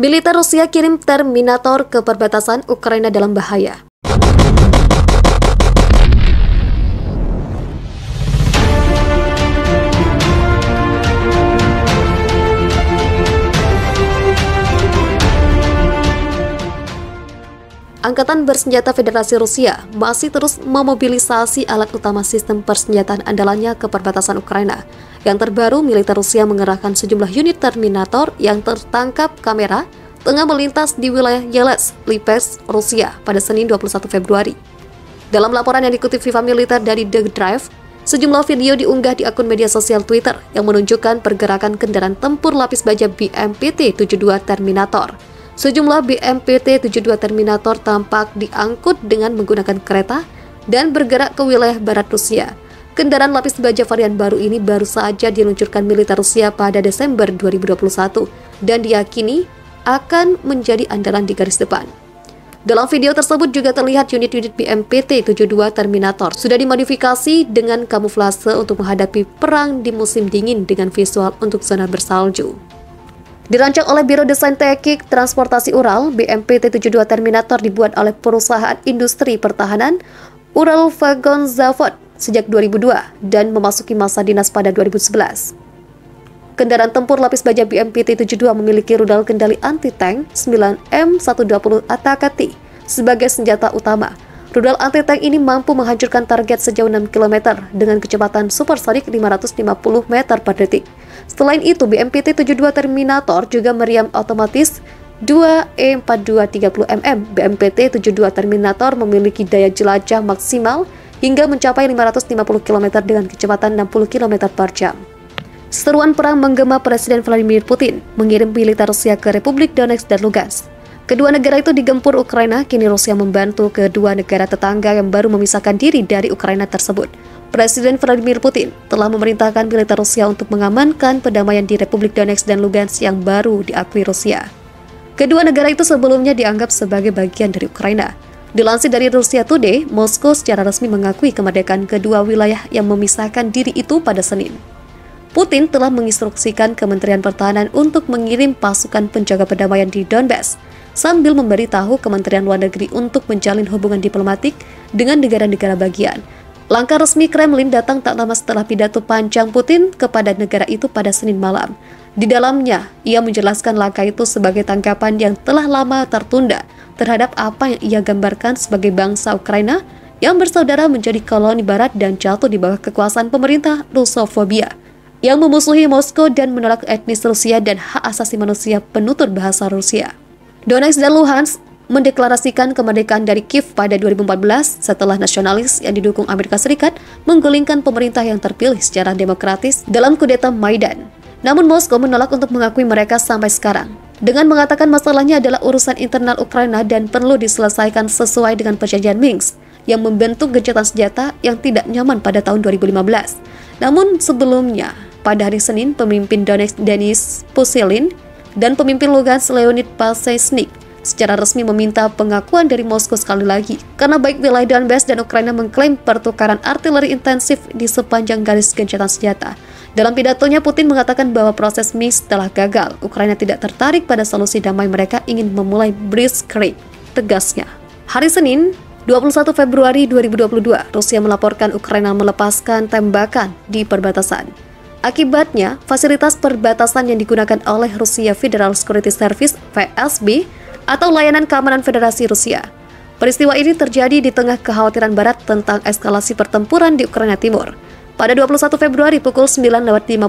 Militer Rusia kirim Terminator ke perbatasan, Ukraina dalam bahaya. Angkatan Bersenjata Federasi Rusia masih terus memobilisasi alat utama sistem persenjataan andalannya ke perbatasan Ukraina. Yang terbaru, militer Rusia mengerahkan sejumlah unit Terminator yang tertangkap kamera tengah melintas di wilayah Yelets, Lipetsk, Rusia pada Senin 21 Februari. Dalam laporan yang dikutip Viva Militer dari The Drive, sejumlah video diunggah di akun media sosial Twitter yang menunjukkan pergerakan kendaraan tempur lapis baja BMPT-72 Terminator. Sejumlah BMPT-72 Terminator tampak diangkut dengan menggunakan kereta dan bergerak ke wilayah barat Rusia. Kendaraan lapis baja varian baru ini baru saja diluncurkan militer Rusia pada Desember 2021 dan diyakini akan menjadi andalan di garis depan. Dalam video tersebut juga terlihat unit-unit BMPT-72 Terminator sudah dimodifikasi dengan kamuflase untuk menghadapi perang di musim dingin dengan visual untuk zona bersalju. Dirancang oleh Biro Desain Teknik Transportasi Ural, BMPT-72 Terminator dibuat oleh perusahaan industri pertahanan Uralvagonzavod sejak 2002 dan memasuki masa dinas pada 2011. Kendaraan tempur lapis baja BMPT-72 memiliki rudal kendali anti-tank 9M120 ATAKATI sebagai senjata utama. Rudal anti-tank ini mampu menghancurkan target sejauh 6 km dengan kecepatan supersonik 550 meter per detik. Selain itu, BMPT-72 Terminator juga meriam otomatis 2E4230mm. BMPT-72 Terminator memiliki daya jelajah maksimal hingga mencapai 550 km dengan kecepatan 60 km per jam. Seruan perang menggema Presiden Vladimir Putin mengirim militer Rusia ke Republik Donetsk dan Lugansk. Kedua negara itu digempur Ukraina, kini Rusia membantu kedua negara tetangga yang baru memisahkan diri dari Ukraina tersebut. Presiden Vladimir Putin telah memerintahkan militer Rusia untuk mengamankan perdamaian di Republik Donetsk dan Lugansk yang baru diakui Rusia. Kedua negara itu sebelumnya dianggap sebagai bagian dari Ukraina. Dilansir dari Russia Today, Moskow secara resmi mengakui kemerdekaan kedua wilayah yang memisahkan diri itu pada Senin. Putin telah menginstruksikan Kementerian Pertahanan untuk mengirim pasukan penjaga perdamaian di Donbas, sambil memberitahu Kementerian Luar Negeri untuk menjalin hubungan diplomatik dengan negara-negara bagian. Langkah resmi Kremlin datang tak lama setelah pidato panjang Putin kepada negara itu pada Senin malam. Di dalamnya, ia menjelaskan langkah itu sebagai tanggapan yang telah lama tertunda terhadap apa yang ia gambarkan sebagai bangsa Ukraina yang bersaudara menjadi koloni barat dan jatuh di bawah kekuasaan pemerintah Rusofobia, yang memusuhi Moskow dan menolak etnis Rusia dan hak asasi manusia penutur bahasa Rusia. Donetsk dan Luhansk mendeklarasikan kemerdekaan dari Kiev pada 2014 setelah nasionalis yang didukung Amerika Serikat menggulingkan pemerintah yang terpilih secara demokratis dalam kudeta Maidan. Namun Moskow menolak untuk mengakui mereka sampai sekarang, dengan mengatakan masalahnya adalah urusan internal Ukraina dan perlu diselesaikan sesuai dengan perjanjian Minsk yang membentuk gencatan senjata yang tidak nyaman pada tahun 2015. Namun sebelumnya, pada hari Senin, pemimpin Donetsk Denis Pushilin dan pemimpin Lugansk Leonid Pasechnik secara resmi meminta pengakuan dari Moskow sekali lagi, karena baik wilayah Donbas dan Ukraina mengklaim pertukaran artileri intensif di sepanjang garis gencatan senjata. Dalam pidatonya, Putin mengatakan bahwa proses Minsk telah gagal. Ukraina tidak tertarik pada solusi damai, mereka ingin memulai blitzkrieg, tegasnya. Hari Senin, 21 Februari 2022, Rusia melaporkan Ukraina melepaskan tembakan di perbatasan. Akibatnya, fasilitas perbatasan yang digunakan oleh Rusia Federal Security Service (FSB) atau Layanan Keamanan Federasi Rusia. Peristiwa ini terjadi di tengah kekhawatiran Barat tentang eskalasi pertempuran di Ukraina Timur. Pada 21 Februari pukul 9.50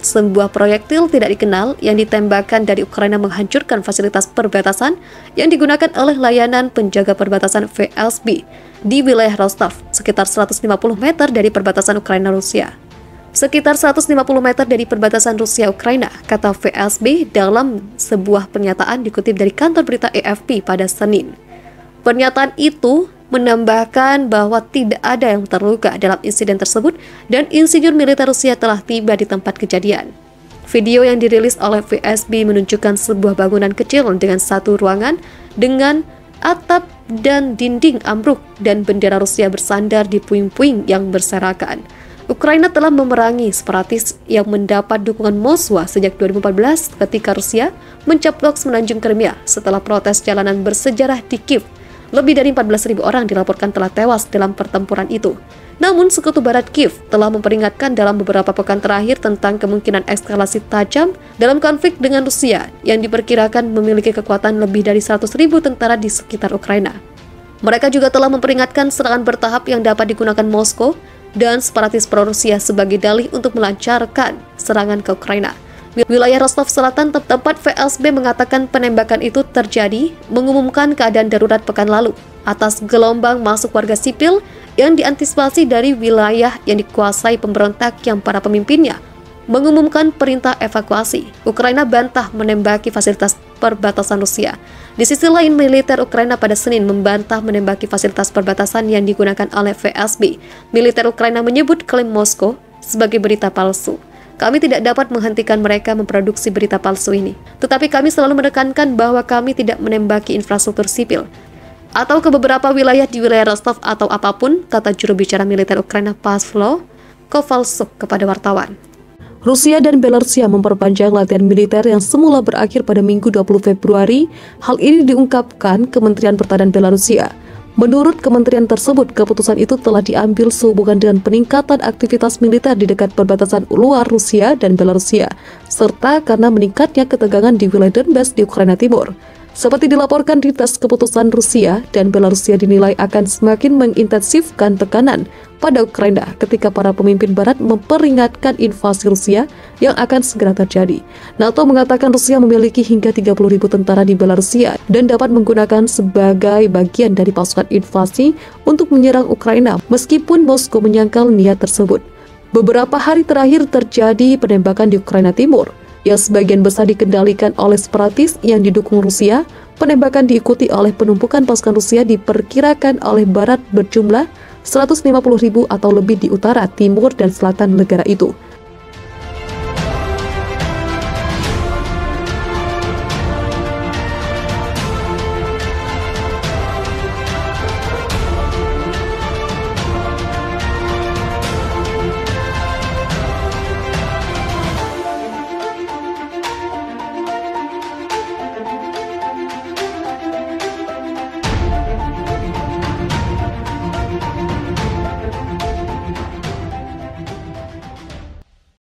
sebuah proyektil tidak dikenal yang ditembakkan dari Ukraina menghancurkan fasilitas perbatasan yang digunakan oleh Layanan Penjaga Perbatasan FSB di wilayah Rostov, sekitar 150 meter dari perbatasan Ukraina-Rusia. Sekitar 150 meter dari perbatasan Rusia-Ukraina, kata FSB dalam sebuah pernyataan dikutip dari kantor berita AFP pada Senin. Pernyataan itu menambahkan bahwa tidak ada yang terluka dalam insiden tersebut dan insinyur militer Rusia telah tiba di tempat kejadian. Video yang dirilis oleh FSB menunjukkan sebuah bangunan kecil dengan satu ruangan dengan atap dan dinding ambruk dan bendera Rusia bersandar di puing-puing yang berserakan. Ukraina telah memerangi separatis yang mendapat dukungan Moskwa sejak 2014 ketika Rusia mencaplok semenanjung Crimea setelah protes jalanan bersejarah di Kiev. Lebih dari 14.000 orang dilaporkan telah tewas dalam pertempuran itu. Namun, Sekutu Barat Kiev telah memperingatkan dalam beberapa pekan terakhir tentang kemungkinan eskalasi tajam dalam konflik dengan Rusia yang diperkirakan memiliki kekuatan lebih dari 100.000 tentara di sekitar Ukraina. Mereka juga telah memperingatkan serangan bertahap yang dapat digunakan Moskow dan separatis pro-Rusia sebagai dalih untuk melancarkan serangan ke Ukraina. Wilayah Rostov Selatan, tempat VSB mengatakan penembakan itu terjadi, mengumumkan keadaan darurat pekan lalu atas gelombang masuk warga sipil yang diantisipasi dari wilayah yang dikuasai pemberontak yang para pemimpinnya mengumumkan perintah evakuasi. Ukraina bantah menembaki fasilitas perbatasan Rusia. Di sisi lain, militer Ukraina pada Senin membantah menembaki fasilitas perbatasan yang digunakan oleh VSB. Militer Ukraina menyebut klaim Moskow sebagai berita palsu. Kami tidak dapat menghentikan mereka memproduksi berita palsu ini. Tetapi kami selalu menekankan bahwa kami tidak menembaki infrastruktur sipil atau ke beberapa wilayah di wilayah Rostov atau apapun, kata juru bicara militer Ukraina Pavlo Kovalchuk kepada wartawan. Rusia dan Belarusia memperpanjang latihan militer yang semula berakhir pada Minggu 20 Februari. Hal ini diungkapkan Kementerian Pertahanan Belarusia. Menurut kementerian tersebut, keputusan itu telah diambil sehubungan dengan peningkatan aktivitas militer di dekat perbatasan luar Rusia dan Belarusia, serta karena meningkatnya ketegangan di wilayah Donbas di Ukraina Timur. Seperti dilaporkan di tes, keputusan Rusia dan Belarusia dinilai akan semakin mengintensifkan tekanan pada Ukraina ketika para pemimpin Barat memperingatkan invasi Rusia yang akan segera terjadi. NATO mengatakan Rusia memiliki hingga 30.000 tentara di Belarusia dan dapat menggunakan sebagai bagian dari pasukan invasi untuk menyerang Ukraina, meskipun Moskow menyangkal niat tersebut. Beberapa hari terakhir terjadi penembakan di Ukraina Timur, yang sebagian besar dikendalikan oleh separatis yang didukung Rusia. Penembakan diikuti oleh penumpukan pasukan Rusia diperkirakan oleh Barat berjumlah 150.000 atau lebih di utara, timur, dan selatan negara itu.